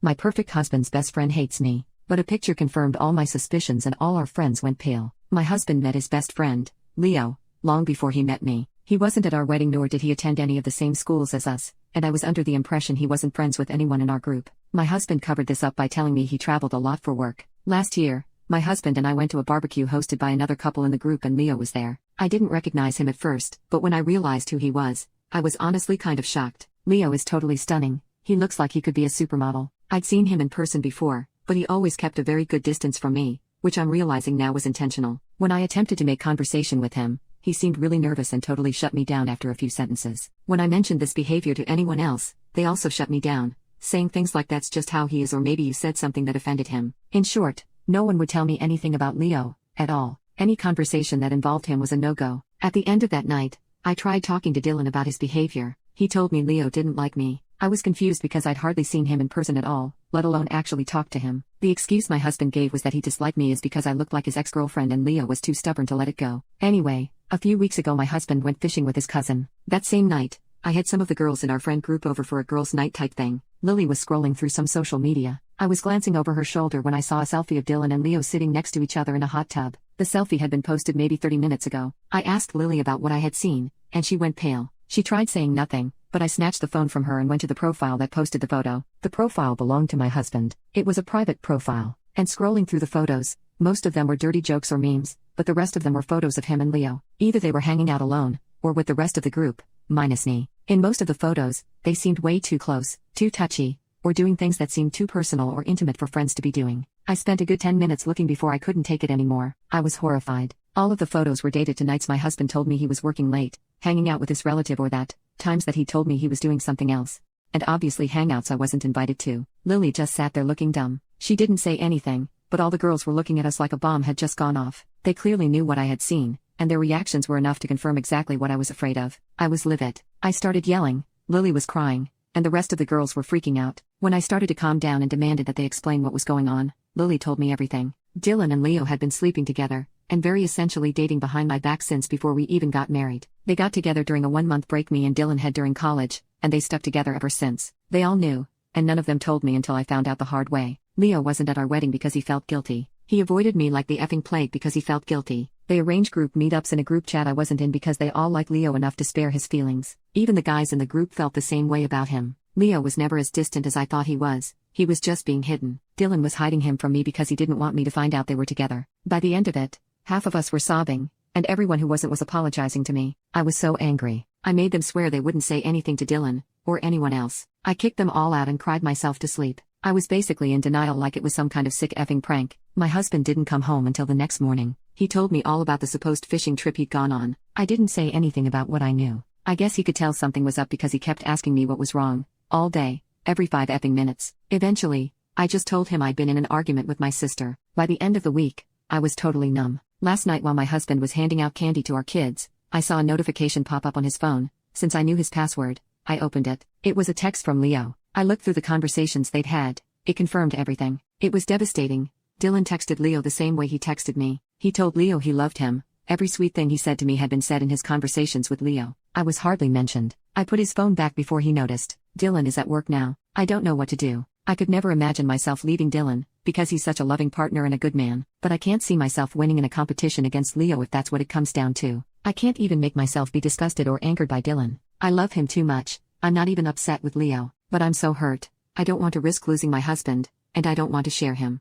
My perfect husband's best friend hates me, but a picture confirmed all my suspicions and all our friends went pale. My husband met his best friend, Leo, long before he met me. He wasn't at our wedding nor did he attend any of the same schools as us, and I was under the impression he wasn't friends with anyone in our group. My husband covered this up by telling me he traveled a lot for work. Last year, my husband and I went to a barbecue hosted by another couple in the group and Leo was there. I didn't recognize him at first, but when I realized who he was, I was honestly kind of shocked. Leo is totally stunning. He looks like he could be a supermodel. I'd seen him in person before, but he always kept a very good distance from me, which I'm realizing now was intentional. When I attempted to make conversation with him, he seemed really nervous and totally shut me down after a few sentences. When I mentioned this behavior to anyone else, they also shut me down, saying things like that's just how he is or maybe you said something that offended him. In short, no one would tell me anything about Leo, at all. Any conversation that involved him was a no-go. At the end of that night, I tried talking to Dylan about his behavior. He told me Leo didn't like me. I was confused because I'd hardly seen him in person at all, let alone actually talk to him. The excuse my husband gave was that he disliked me is because I looked like his ex-girlfriend and Leo was too stubborn to let it go. Anyway, a few weeks ago my husband went fishing with his cousin. That same night, I had some of the girls in our friend group over for a girls' night type thing. Lily was scrolling through some social media. I was glancing over her shoulder when I saw a selfie of Dylan and Leo sitting next to each other in a hot tub. The selfie had been posted maybe 30 minutes ago. I asked Lily about what I had seen, and she went pale. She tried saying nothing, but I snatched the phone from her and went to the profile that posted the photo. The profile belonged to my husband. It was a private profile, and scrolling through the photos, most of them were dirty jokes or memes, but the rest of them were photos of him and Leo. Either they were hanging out alone, or with the rest of the group, minus me. In most of the photos, they seemed way too close, too touchy, or doing things that seemed too personal or intimate for friends to be doing. I spent a good 10 minutes looking before I couldn't take it anymore. I was horrified. All of the photos were dated to nights my husband told me he was working late, hanging out with his relative or that, times that he told me he was doing something else. And obviously hangouts I wasn't invited to. Lily just sat there looking dumb. She didn't say anything, but all the girls were looking at us like a bomb had just gone off. They clearly knew what I had seen, and their reactions were enough to confirm exactly what I was afraid of. I was livid. I started yelling, Lily was crying, and the rest of the girls were freaking out. When I started to calm down and demanded that they explain what was going on, Lily told me everything. Dylan and Leo had been sleeping together, and very essentially dating behind my back since before we even got married. They got together during a 1-month break me and Dylan had during college, and they stuck together ever since. They all knew, and none of them told me until I found out the hard way. Leo wasn't at our wedding because he felt guilty. He avoided me like the effing plague because he felt guilty. They arranged group meetups in a group chat I wasn't in because they all like Leo enough to spare his feelings. Even the guys in the group felt the same way about him. Leo was never as distant as I thought he was just being hidden. Dylan was hiding him from me because he didn't want me to find out they were together. By the end of it, half of us were sobbing, and everyone who wasn't was apologizing to me. I was so angry. I made them swear they wouldn't say anything to Dylan, or anyone else. I kicked them all out and cried myself to sleep. I was basically in denial like it was some kind of sick effing prank. My husband didn't come home until the next morning. He told me all about the supposed fishing trip he'd gone on. I didn't say anything about what I knew. I guess he could tell something was up because he kept asking me what was wrong, all day, every 5 effing minutes. Eventually, I just told him I'd been in an argument with my sister. By the end of the week, I was totally numb. Last night while my husband was handing out candy to our kids, I saw a notification pop up on his phone. Since I knew his password, I opened it. It was a text from Leo. I looked through the conversations they'd had. It confirmed everything. It was devastating. Dylan texted Leo the same way he texted me. He told Leo he loved him. Every sweet thing he said to me had been said in his conversations with Leo. I was hardly mentioned. I put his phone back before he noticed. Dylan is at work now. I don't know what to do. I could never imagine myself leaving Dylan, because he's such a loving partner and a good man. But I can't see myself winning in a competition against Leo if that's what it comes down to. I can't even make myself be disgusted or angered by Dylan. I love him too much. I'm not even upset with Leo. But I'm so hurt. I don't want to risk losing my husband, and I don't want to share him.